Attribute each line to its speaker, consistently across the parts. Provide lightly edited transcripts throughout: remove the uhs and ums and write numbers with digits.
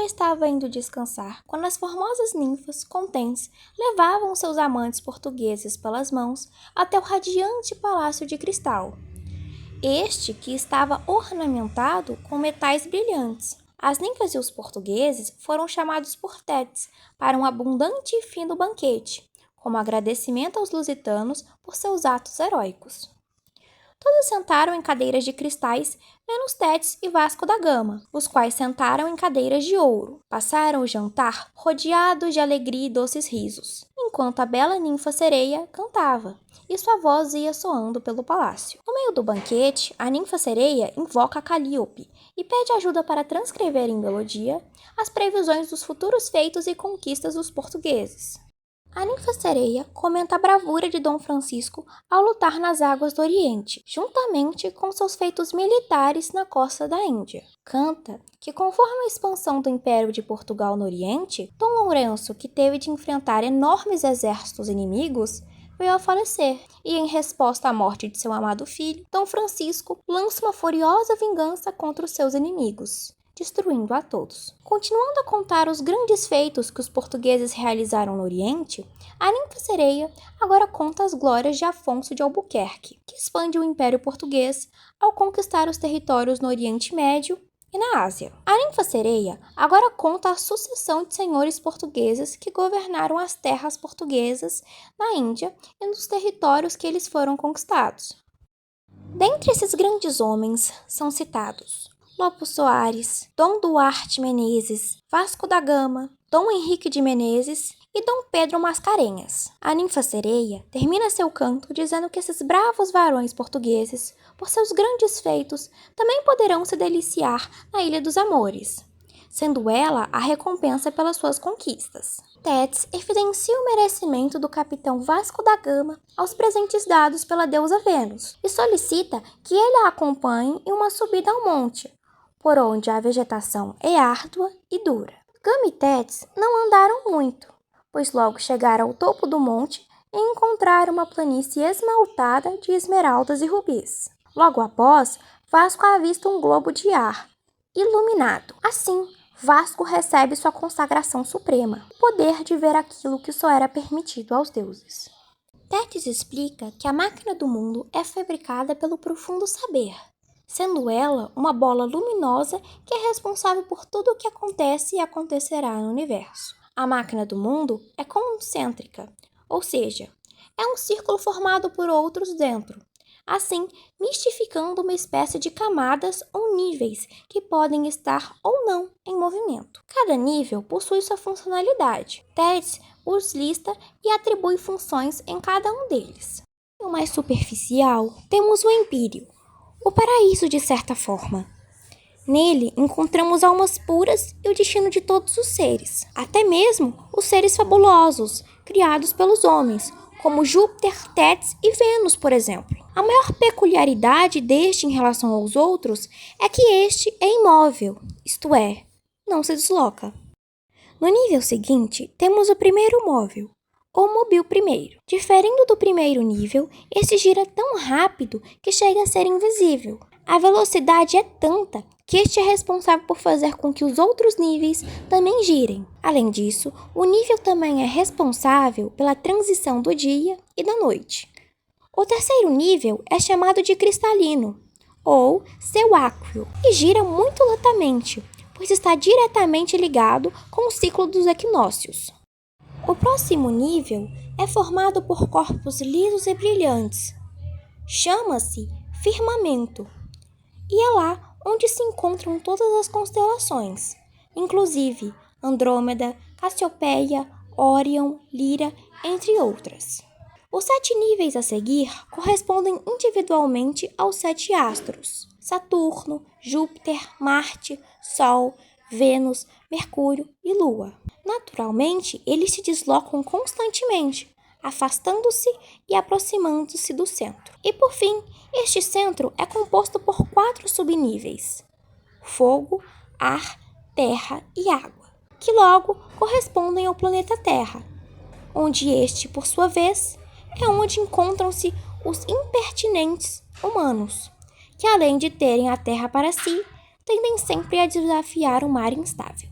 Speaker 1: já estava indo descansar quando as formosas ninfas, contentes, levavam seus amantes portugueses pelas mãos até o radiante palácio de cristal. Este que estava ornamentado com metais brilhantes. As ninfas e os portugueses foram chamados por Tétis para um abundante e fino banquete, como agradecimento aos lusitanos por seus atos heróicos. Todos sentaram em cadeiras de cristais, menos Tétis e Vasco da Gama, os quais sentaram em cadeiras de ouro. Passaram o jantar rodeados de alegria e doces risos, enquanto a bela ninfa sereia cantava, e sua voz ia soando pelo palácio. No meio do banquete, a ninfa sereia invoca Calíope e pede ajuda para transcrever em melodia as previsões dos futuros feitos e conquistas dos portugueses. A ninfa sereia comenta a bravura de Dom Francisco ao lutar nas águas do Oriente, juntamente com seus feitos militares na costa da Índia. Canta que, conforme a expansão do Império de Portugal no Oriente, Dom Lourenço, que teve de enfrentar enormes exércitos inimigos, veio a falecer, e em resposta à morte de seu amado filho, Dom Francisco lança uma furiosa vingança contra os seus inimigos, destruindo a todos. Continuando a contar os grandes feitos que os portugueses realizaram no Oriente, a ninfa sereia agora conta as glórias de Afonso de Albuquerque, que expande o Império Português ao conquistar os territórios no Oriente Médio e na Ásia. A ninfa sereia agora conta a sucessão de senhores portugueses que governaram as terras portuguesas na Índia e nos territórios que eles foram conquistados. Dentre esses grandes homens são citados Lopo Soares, Dom Duarte Menezes, Vasco da Gama, Dom Henrique de Menezes e Dom Pedro Mascarenhas. A ninfa sereia termina seu canto dizendo que esses bravos varões portugueses, por seus grandes feitos, também poderão se deliciar na Ilha dos Amores, sendo ela a recompensa pelas suas conquistas. Tétis evidencia o merecimento do capitão Vasco da Gama aos presentes dados pela deusa Vênus e solicita que ele a acompanhe em uma subida ao monte, por onde a vegetação é árdua e dura. Gama e Tétis não andaram muito, pois logo chegaram ao topo do monte e encontraram uma planície esmaltada de esmeraldas e rubis. Logo após, Vasco avista um globo de ar, iluminado. Assim, Vasco recebe sua consagração suprema, o poder de ver aquilo que só era permitido aos deuses. Tétis explica que a máquina do mundo é fabricada pelo profundo saber, sendo ela uma bola luminosa que é responsável por tudo o que acontece e acontecerá no universo. A máquina do mundo é concêntrica, ou seja, é um círculo formado por outros dentro, assim mistificando uma espécie de camadas ou níveis que podem estar ou não em movimento. Cada nível possui sua funcionalidade. Tétis os lista e atribui funções em cada um deles. No mais superficial, temos o empíreo, o paraíso de certa forma. Nele encontramos almas puras e o destino de todos os seres, até mesmo os seres fabulosos, criados pelos homens, como Júpiter, Tétis e Vênus, por exemplo. A maior peculiaridade deste em relação aos outros é que este é imóvel, isto é, não se desloca. No nível seguinte, temos o primeiro móvel, ou móvel primeiro. Diferindo do primeiro nível, este gira tão rápido que chega a ser invisível. A velocidade é tanta que este é responsável por fazer com que os outros níveis também girem. Além disso, o nível também é responsável pela transição do dia e da noite. O terceiro nível é chamado de cristalino, ou seuáqueo, e gira muito lentamente, pois está diretamente ligado com o ciclo dos equinócios. O próximo nível é formado por corpos lisos e brilhantes. Chama-se firmamento, e é lá onde se encontram todas as constelações, inclusive Andrômeda, Cassiopeia, Órion, Lira, entre outras. Os 7 níveis a seguir correspondem individualmente aos 7 astros: Saturno, Júpiter, Marte, Sol, Vênus, Mercúrio e Lua. Naturalmente, eles se deslocam constantemente, afastando-se e aproximando-se do centro. E por fim, este centro é composto por 4 subníveis: fogo, ar, terra e água, que logo correspondem ao planeta Terra, onde este, por sua vez, é onde encontram-se os impertinentes humanos, que além de terem a terra para si, tendem sempre a desafiar o mar instável.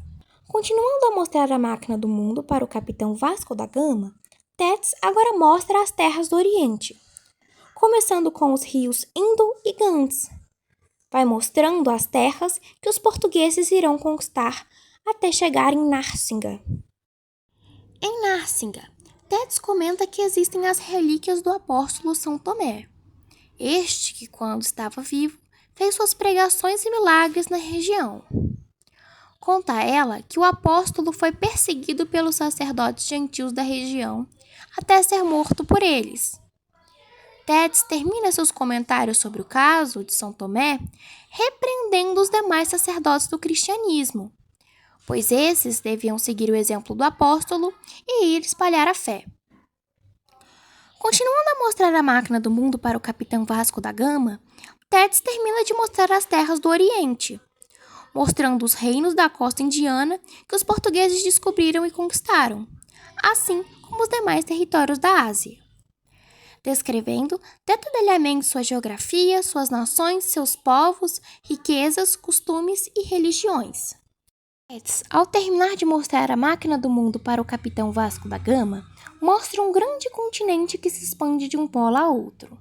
Speaker 1: Continuando a mostrar a máquina do mundo para o capitão Vasco da Gama, Tétis agora mostra as terras do Oriente, começando com os rios Indo e Ganges. Vai mostrando as terras que os portugueses irão conquistar até chegar em Narsinga. Em Narsinga, Tétis comenta que existem as relíquias do apóstolo São Tomé. Este que, quando estava vivo, fez suas pregações e milagres na região. Conta ela que o apóstolo foi perseguido pelos sacerdotes gentios da região até ser morto por eles. Tétis termina seus comentários sobre o caso de São Tomé repreendendo os demais sacerdotes do cristianismo, pois esses deviam seguir o exemplo do apóstolo e ir espalhar a fé. Continuando a mostrar a máquina do mundo para o capitão Vasco da Gama, Tétis termina de mostrar as terras do Oriente, mostrando os reinos da costa indiana que os portugueses descobriram e conquistaram, assim como os demais territórios da Ásia, descrevendo detalhadamente sua geografia, suas nações, seus povos, riquezas, costumes e religiões. Ao terminar de mostrar a máquina do mundo para o capitão Vasco da Gama, mostra um grande continente que se expande de um polo a outro,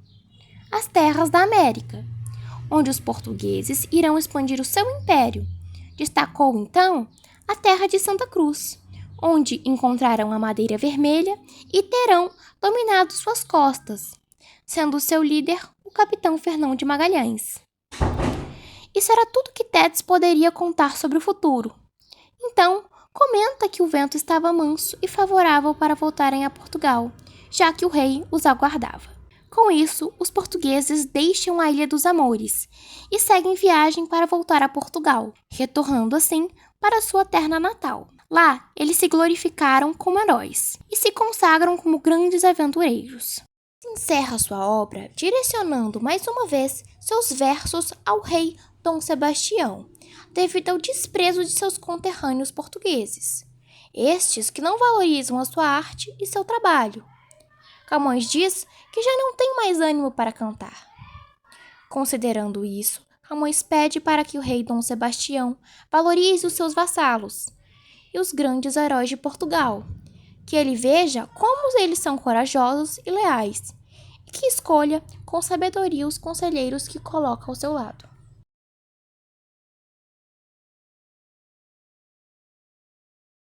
Speaker 1: as terras da América, onde os portugueses irão expandir o seu império. Destacou, então, a terra de Santa Cruz, onde encontrarão a Madeira Vermelha e terão dominado suas costas, sendo seu líder o capitão Fernão de Magalhães. Isso era tudo que Tétis poderia contar sobre o futuro. Então, comenta que o vento estava manso e favorável para voltarem a Portugal, já que o rei os aguardava. Com isso, os portugueses deixam a Ilha dos Amores e seguem viagem para voltar a Portugal, retornando assim para sua terra natal. Lá, eles se glorificaram como heróis e se consagram como grandes aventureiros. Encerra sua obra direcionando mais uma vez seus versos ao rei Dom Sebastião, devido ao desprezo de seus conterrâneos portugueses, estes que não valorizam a sua arte e seu trabalho. Camões diz que já não tem mais ânimo para cantar. Considerando isso, Camões pede para que o rei Dom Sebastião valorize os seus vassalos e os grandes heróis de Portugal, que ele veja como eles são corajosos e leais, e que escolha com sabedoria os conselheiros que coloca ao seu lado.